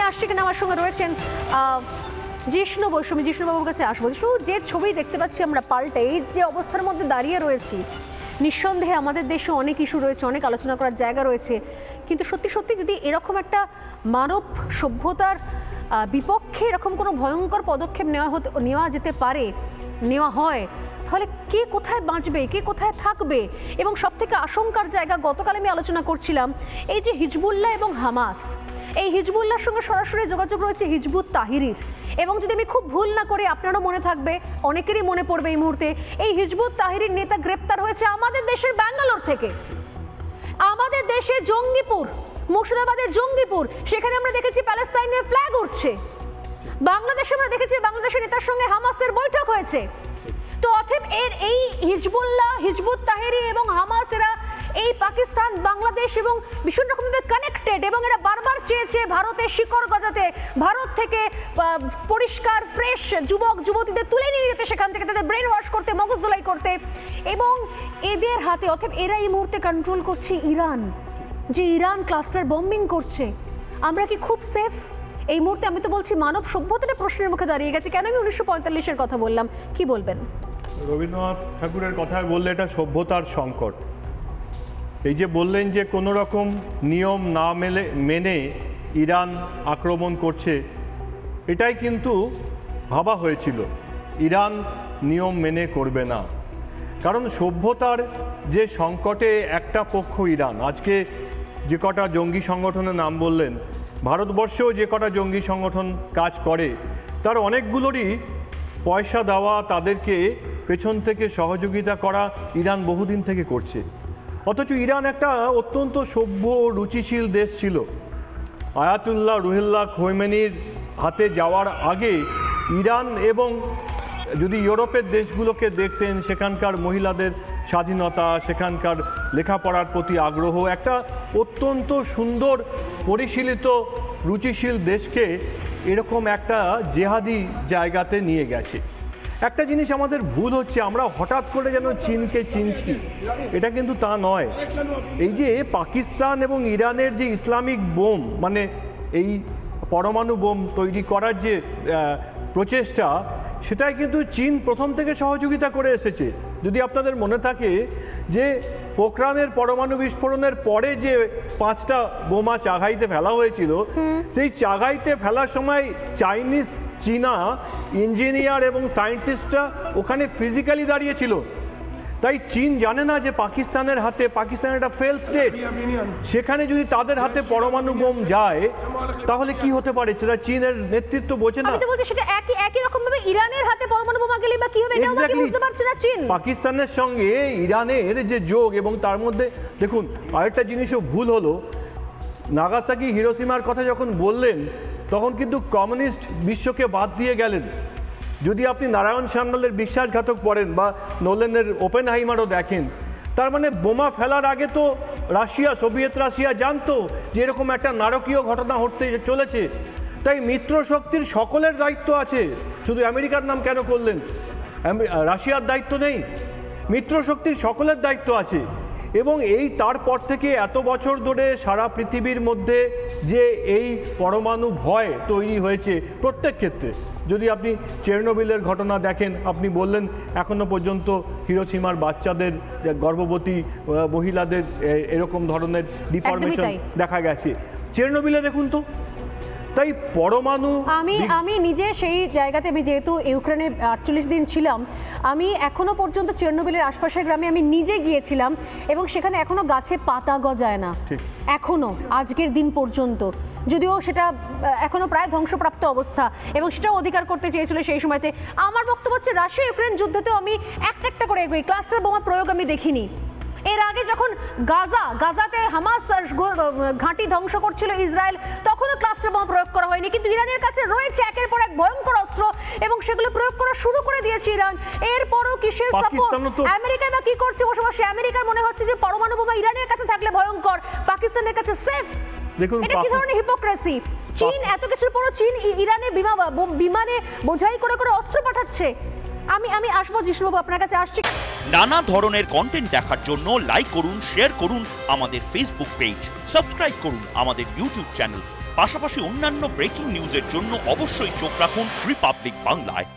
আসছি, এখানে আমার সঙ্গে রয়েছেন জিষ্ণু বৈষম্য। জিষ্ণুবাবুর কাছে আসবো। জিষ্ণু, যে ছবি দেখতে পাচ্ছি আমরা পাল্টে, এই যে অবস্থার মধ্যে দাঁড়িয়ে রয়েছি, নিঃসন্দেহে আমাদের দেশে অনেক ইস্যু রয়েছে, অনেক আলোচনা করার জায়গা রয়েছে, কিন্তু সত্যি সত্যি যদি এরকম একটা মানব সভ্যতার বিপক্ষে এরকম কোনো ভয়ঙ্কর পদক্ষেপ নেওয়া যেতে পারে, নেওয়া হয়, তাহলে কে কোথায় বাঁচবে, কে কোথায় থাকবে? এবং সব থেকে আশঙ্কার জায়গা, গতকাল আমি আলোচনা করছিলাম, এই যে হিজবুল্লাহ এবং হামাস, এই হিজবুল্লাহর সঙ্গে সরাসরি যোগাযোগ রয়েছে হিজবুত তাহরির, এবং যদি আমি খুব ভুল না করি, আপনারও মনে থাকবে, অনেকেরই মনে পড়বে এই মুহূর্তে, এই হিজবুত তাহরির নেতা গ্রেপ্তার হয়েছে আমাদের দেশের ব্যাঙ্গালোর থেকে। আমাদের দেশে জঙ্গিপুর, মুর্শিদাবাদের জঙ্গিপুর, সেখানে আমরা দেখেছি প্যালেস্তাইনের ফ্ল্যাগ উঠছে। বাংলাদেশে আমরা দেখেছি বাংলাদেশের নেতার সঙ্গে হামাসের বৈঠক হয়েছে। তো অতএব এই হিজবুল্লাহ, হিজবুত তাহরির এবং হামাস, এরা এই পাকিস্তান, বাংলাদেশ এবং ভীষণ রকমভাবে কানেক্টেড, এবং এরা বারবার চেয়েছে ভারতের শিকড় গজাতে, ভারত থেকে পরিষ্কার ফ্রেশ যুবক যুবতীদের তুলে নিয়ে যেতে, সেখান থেকে তাদের ব্রেন ওয়াশ করতে, মগজ ধোলাই করতে, এবং এদের হাতে, অতএব এরা এই মুহূর্তে কন্ট্রোল করছে ইরান, যে ইরান ক্লাস্টার বম্বিং করছে। আমরা কি খুব সেফ এই মুহূর্তে? আমি তো বলছি মানব সভ্যতাটা প্রশ্নের মুখে দাঁড়িয়ে গেছে। কেন আমি 1945-এর কথা বললাম, কি বলবেন? রবীন্দ্রনাথ ঠাকুরের কথায় বললে এটা সভ্যতার সংকট। এই যে বললেন যে কোনো রকম নিয়ম না মেনে ইরান আক্রমণ করছে, এটাই কিন্তু ভাবা হয়েছিল ইরান নিয়ম মেনে করবে না, কারণ সভ্যতার যে সংকটে একটা পক্ষ ইরান। আজকে যে কটা জঙ্গি সংগঠনের নাম বললেন, ভারতবর্ষেও যে কটা জঙ্গি সংগঠন কাজ করে, তার অনেকগুলোরই পয়সা দেওয়া, তাদেরকে পেছন থেকে সহযোগিতা করা ইরান বহুদিন থেকে করছে। অথচ ইরান একটা অত্যন্ত সভ্য রুচিশীল দেশ ছিল। আয়াতুল্লাহ রুহুল্লাহ খোমেনির হাতে যাওয়ার আগে ইরান, এবং যদি ইউরোপের দেশগুলোকে দেখতেন, সেখানকার মহিলাদের স্বাধীনতা, সেখানকার লেখাপড়ার প্রতি আগ্রহ, একটা অত্যন্ত সুন্দর পরিশীলিত রুচিশীল দেশকে এরকম একটা জেহাদি জায়গাতে নিয়ে গেছে। একটা জিনিস আমাদের ভুল হচ্ছে, আমরা হঠাৎ করে যেন চীনকে চিনছি, এটা কিন্তু তা নয়। এই যে পাকিস্তান এবং ইরানের যে ইসলামিক বোম, মানে এই পরমাণু বোম তৈরি করার যে প্রচেষ্টা, সেটাই কিন্তু চীন প্রথম থেকে সহযোগিতা করে এসেছে। যদি আপনাদের মনে থাকে যে পোখরানের পরমাণু বিস্ফোরণের পরে যে 5টা বোমা চাগাইতে ফেলা হয়েছিল, সেই চাগাইতে ফেলার সময় চীনা ইঞ্জিনিয়ার এবং সায়েন্টিস্টরা ওখানে ফিজিক্যালি দাঁড়িয়েছিল। তাই চীন জানে না যে পাকিস্তানের হাতে, পাকিস্তান একটা ফেল স্টেট, সেখানে যদি তাদের হাতে পরমাণু বোম যায় তাহলে কি হতে পারে, সেটা চীনের নেতৃত্ব বোঝে না। আমি তো বলছি সেটা একই রকম ভাবে ইরানের হাতে পরমাণু বোমা গেলে বা কি হবে, এটাও কি বুঝতে পারছে না চীন। পাকিস্তানের সঙ্গে ইরানের যে যোগ, এবং তার মধ্যে দেখুন আরেকটা জিনিসও ভুল হলো, নাগাসাকি হিরোশিমার কথা যখন বললেন, তখন কিন্তু কমিউনিস্ট বিশ্বকে বাদ দিয়ে গেলেন। যদি আপনি নারায়ণ সান্যালের বিশ্বাসঘাতক পড়েন বা নোলেনের ওপেনহাইমারও দেখেন, তার মানে বোমা ফেলার আগে তো রাশিয়া, সোভিয়েত রাশিয়া জানতো যে এরকম একটা নারকীয় ঘটনা ঘটতে চলেছে। তাই মিত্র শক্তির সকলের দায়িত্ব আছে। শুধু আমেরিকার নাম কেন করলেন? রাশিয়ার দায়িত্ব নেই? মিত্র শক্তির সকলের দায়িত্ব আছে। এবং এই তারপর থেকে এত বছর ধরে সারা পৃথিবীর মধ্যে যে এই পরমাণু ভয় তৈরি হয়েছে প্রত্যেক ক্ষেত্রে, যদি আপনি চেরনোবিলের ঘটনা দেখেন, আপনি বললেন এখনো পর্যন্ত হিরোশিমার বাচ্চাদের, গর্ভবতী মহিলাদের এরকম ধরনের ডিফরমেশন দেখা গেছে। চেরনোবিলে দেখুন তো। তাই পরমাণু, আমি নিজে সেই জায়গাতে, আমি যেহেতু ইউক্রেনে 48 দিন ছিলাম, আমি এখনো পর্যন্ত চেরনোবিলের আশপাশের গ্রামে আমি নিজে গিয়েছিলাম, এবং সেখানে এখনো গাছে পাতা গজায় না, এখনো আজকের দিন পর্যন্ত, যদিও সেটা এখনো প্রায় ধ্বংসপ্রাপ্ত অবস্থা, এবং সেটাও অধিকার করতে চেয়েছিল সেই সময়তে। আমার বক্তব্য হচ্ছে, রাশিয়া ইউক্রেন যুদ্ধেও আমি একটা করে এগোই, ক্লাস্টার বোমা প্রয়োগ আমি দেখিনি। এর আগে যখন গাজাতে হামাস ঘাঁটি ধ্বংস করছিল ইসরায়েল, তখনও ক্লাস্টার বোমা প্রয়োগ করা হয়নি, কিন্তু ইরানের কাছে রয়েছে একের পর এক ভয়ঙ্কর অস্ত্র, এবং সেগুলো প্রয়োগ করা শুরু করে দিয়েছে ইরান। এরপরও কিসের সাপোর্ট? আমেরিকা বা কি করছে বসে বসে? আমেরিকার মনে হচ্ছে যে পরমাণু বোমা ইরানের কাছে থাকলে ভয়ঙ্কর, পাকিস্তানের কাছে সেফ। দেখুন এটা কি ধরনের হিপোক্রেসি? চীন এত কিছুর পরও চীন ইরানে বিমানে বোঝাই করে অস্ত্র পাঠাচ্ছে। আমি আসবো জিষ্ণুবাবু, আপনার কাছে আসছি। নানা ধরনের কন্টেন্ট দেখার জন্য লাইক করুন, শেয়ার করুন আমাদের ফেসবুক পেজ, সাবস্ক্রাইব করুন আমাদের ইউটিউব চ্যানেল। পাশাপাশি অন্যান্য ব্রেকিং নিউজের জন্য অবশ্যই চোখ রাখুন রিপাবলিক বাংলায়।